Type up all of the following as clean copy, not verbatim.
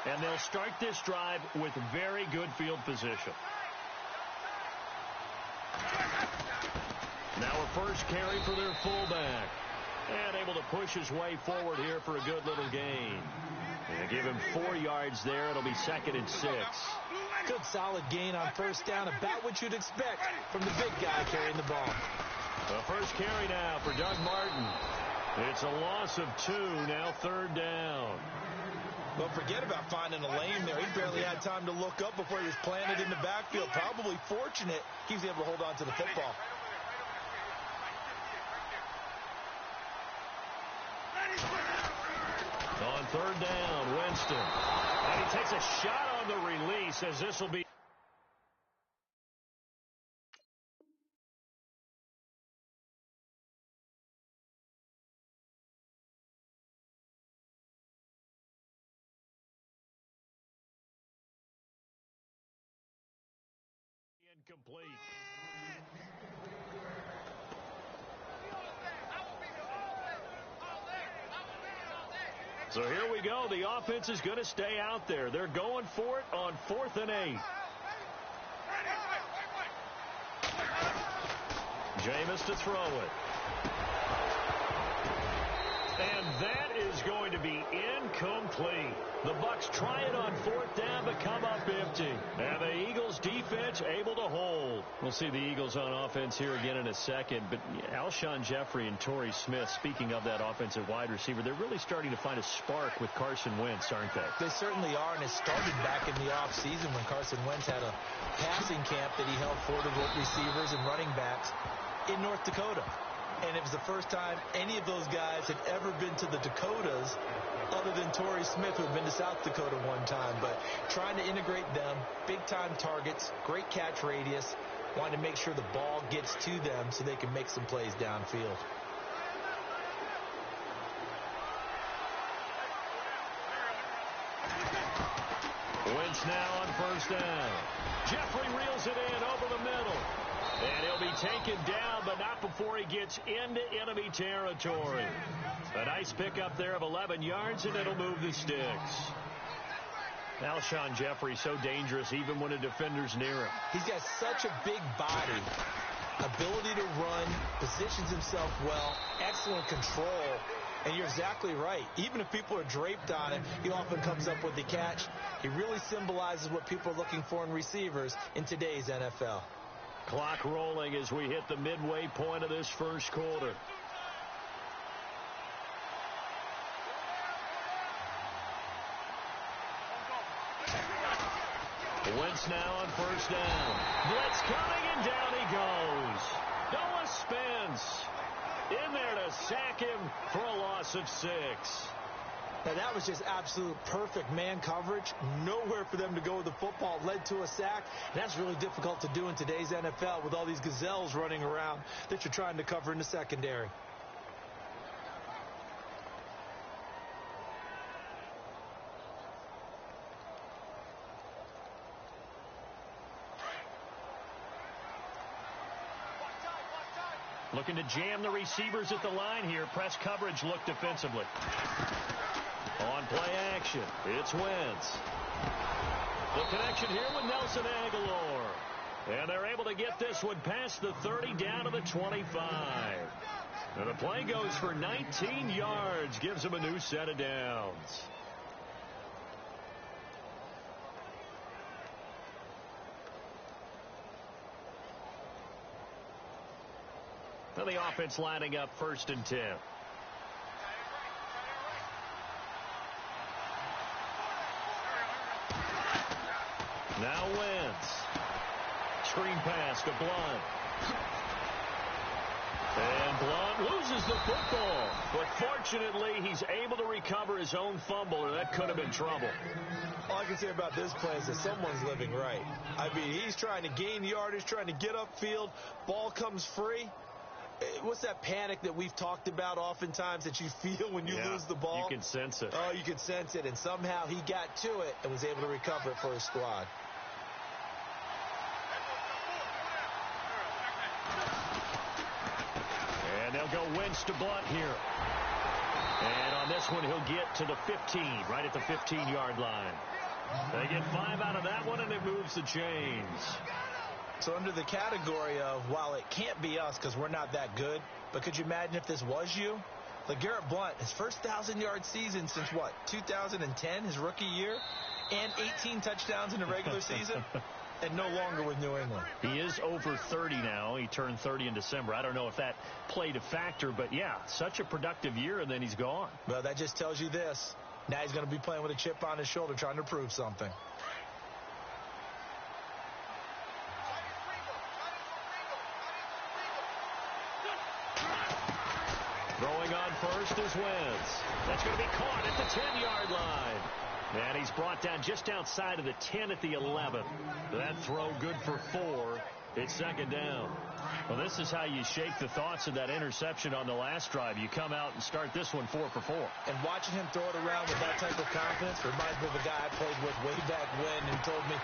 And they'll start this drive with very good field position. Now a first carry for their fullback. And able to push his way forward here for a good little gain. And give him 4 yards there. It'll be 2nd and 6. Good solid gain on first down. About what you'd expect from the big guy carrying the ball. The first carry now for Doug Martin. It's a loss of 2. Now 3rd down. Well, forget about finding a lane there. He barely had time to look up before he was planted in the backfield. Probably fortunate he was able to hold on to the football. On 3rd down, Winston. And he takes a shot on the release as this will be. Incomplete. So here we go. The offense is going to stay out there. They're going for it on 4th and 8. Jameis to throw it. And that is going to be incomplete. The Bucs try it on 4th down but come up empty. And the Eagles defense able to hold. We'll see the Eagles on offense here again in a second. But Alshon Jeffrey and Torrey Smith, speaking of that offensive wide receiver, they're really starting to find a spark with Carson Wentz, aren't they? They certainly are, and it started back in the offseason when Carson Wentz had a passing camp that he held for the receivers and running backs in North Dakota. And it was the first time any of those guys had ever been to the Dakotas other than Torrey Smith, who had been to South Dakota one time. But trying to integrate them, big-time targets, great catch radius, wanting to make sure the ball gets to them so they can make some plays downfield. Wentz now on 1st down. Jeffrey reels it in over the middle. And he'll be taken down, but not before he gets into enemy territory. A nice pickup there of 11 yards, and it'll move the sticks. Alshon Jeffrey so dangerous even when a defender's near him. He's got such a big body, ability to run, positions himself well, excellent control. And you're exactly right. Even if people are draped on him, he often comes up with the catch. He really symbolizes what people are looking for in receivers in today's NFL. Clock rolling as we hit the midway point of this first quarter. Wentz now on 1st down. Blitz coming, and down he goes. Noah Spence in there to sack him for a loss of 6. Now, that was just absolute perfect man coverage. Nowhere for them to go with the football. Led to a sack. And that's really difficult to do in today's NFL with all these gazelles running around that you're trying to cover in the secondary. Looking to jam the receivers at the line here. Press coverage look defensively. On play action, it's Wentz. The connection here with Nelson Aguilar. And they're able to get this one past the 30 down to the 25. And the play goes for 19 yards. Gives them a new set of downs. Now the offense lining up 1st and 10. Now Wentz. Screen pass to Blunt. And Blunt loses the football. But fortunately, he's able to recover his own fumble, or that could have been trouble. All I can say about this play is that someone's living right. I mean, he's trying to gain yardage, trying to get upfield. Ball comes free. What's that panic that we've talked about oftentimes that you feel when you lose the ball? You can sense it. Oh, you can sense it. And somehow he got to it and was able to recover it for his squad. And they'll go Wentz to Blunt here. And on this one, he'll get to the 15, right at the 15-yard line. They get 5 out of that one, and it moves the chains. So under the category of, while it can't be us because we're not that good, but could you imagine if this was you? LeGarrette Blount, his first 1,000-yard season since, what, 2010, his rookie year, and 18 touchdowns in the regular season, and no longer with New England. He is over 30 now. He turned 30 in December. I don't know if that played a factor, but, yeah, such a productive year, and then he's gone. Well, that just tells you this. Now he's going to be playing with a chip on his shoulder trying to prove something. Throwing on first is Wentz. That's going to be caught at the 10-yard line. And he's brought down just outside of the 10 at the 11. That throw good for 4. It's second down. Well, this is how you shake the thoughts of that interception on the last drive. You come out and start this one 4 for 4. And watching him throw it around with that type of confidence reminds me of a guy I played with way back when and told me,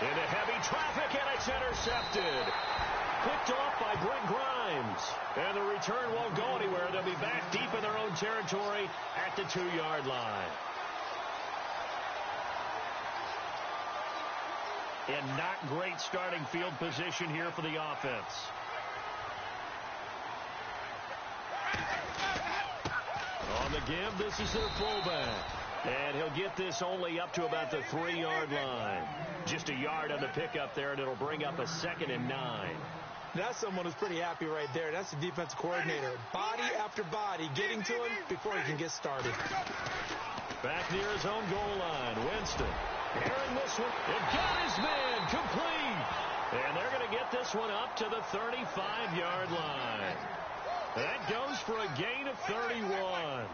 into heavy traffic, and it's intercepted. Picked off by Brent Grimes. And the return won't go anywhere. They'll be back deep in their own territory at the 2-yard line. And not great starting field position here for the offense. On the give, this is their fullback. And he'll get this only up to about the 3-yard line. Just a yard on the pickup there, and it'll bring up a 2nd and 9. That's someone who's pretty happy right there. That's the defensive coordinator. Body after body getting to him before he can get started. Back near his own goal line, Winston. Airing this one. It got his man complete. And they're going to get this one up to the 35-yard line. That goes for a gain of 31.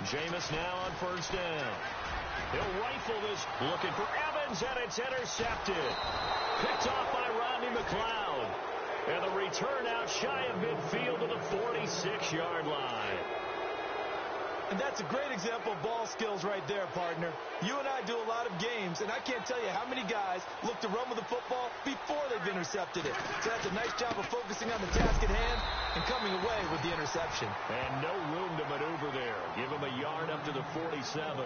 Jameis now on first down. He'll rifle this, looking for Evans, and it's intercepted. Picked off by Rodney McLeod. And the return out shy of midfield to the 46-yard line. And that's a great example of ball skills right there, partner. You and I do a lot of games, and I can't tell you how many guys look to run with the football before they've intercepted it. So that's a nice job of focusing on the task at hand and coming away with the interception. And no room to maneuver there. Give him a yard up to the 47.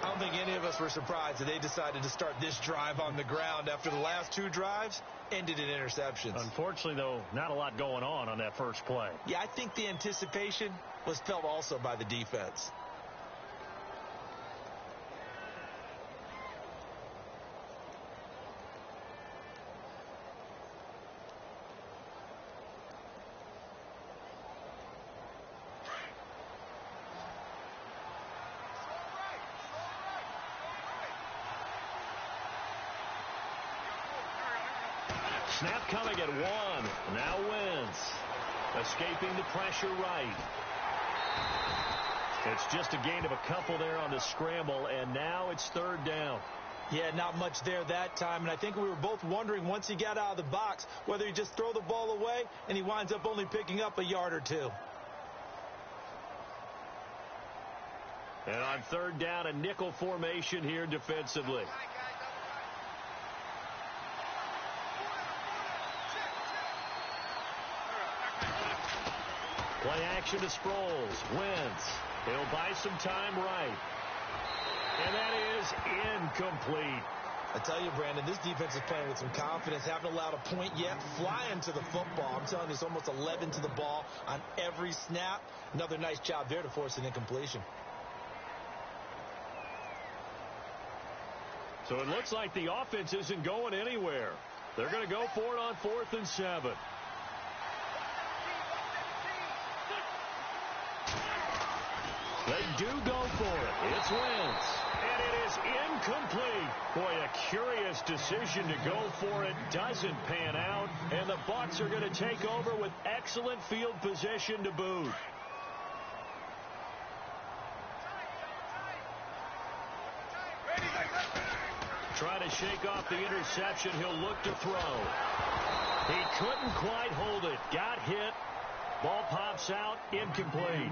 I don't think any of us were surprised that they decided to start this drive on the ground after the last 2 drives ended in interceptions. Unfortunately, though, not a lot going on that first play. Yeah, I think the anticipation was felt also by the defense. Snap coming at 1. Now Wentz. Escaping the pressure right. It's just a gain of a couple there on the scramble, and now it's 3rd down. Yeah, not much there that time, and I think we were both wondering once he got out of the box whether he just throw the ball away and he winds up only picking up a yard or 2. And on 3rd down, a nickel formation here defensively. Play action to Sproles. Wentz. He'll buy some time right. And that is incomplete. I tell you, Brandon, this defense is playing with some confidence. Haven't allowed a point yet. Flying to the football. I'm telling you, it's almost 11 to the ball on every snap. Another nice job there to force an incompletion. So it looks like the offense isn't going anywhere. They're going to go for it on 4th and 7. They do go for it. It's Wentz. And it is incomplete. Boy, a curious decision to go for it. Doesn't pan out. And the Bucs are going to take over with excellent field position to boot. Try to shake off the interception. He'll look to throw. He couldn't quite hold it. Got hit. Ball pops out. Incomplete.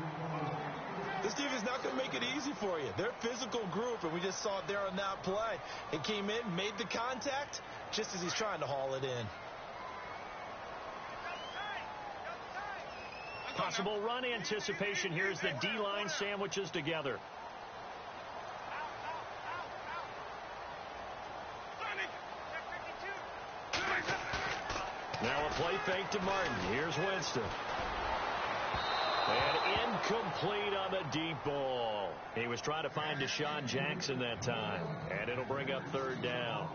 This defense is not going to make it easy for you. They're a physical group, and we just saw it there on that play. He came in, made the contact, just as he's trying to haul it in. Possible run anticipation here as the D-line sandwiches together. Now a play fake to Martin. Here's Winston. And incomplete on the deep ball. He was trying to find Deshaun Jackson that time. And it'll bring up third down.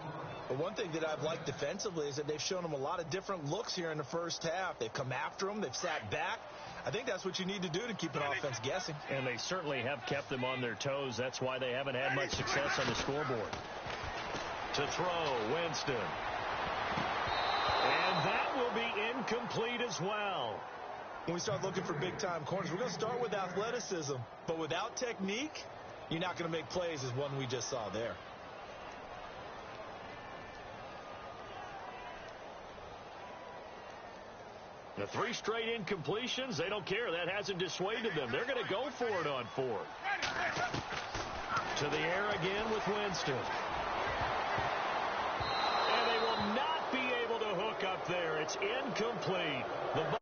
But one thing that I've liked defensively is that they've shown him a lot of different looks here in the first half. They've come after him. They've sat back. I think that's what you need to do to keep an offense guessing. And they certainly have kept them on their toes. That's why they haven't had much success on the scoreboard. To throw, Winston. And that will be incomplete as well. When we start looking for big-time corners, we're going to start with athleticism. But without technique, you're not going to make plays as one we just saw there. The 3 straight incompletions, they don't care. That hasn't dissuaded them. They're going to go for it on 4th. To the air again with Winston. And they will not be able to hook up there. It's incomplete. The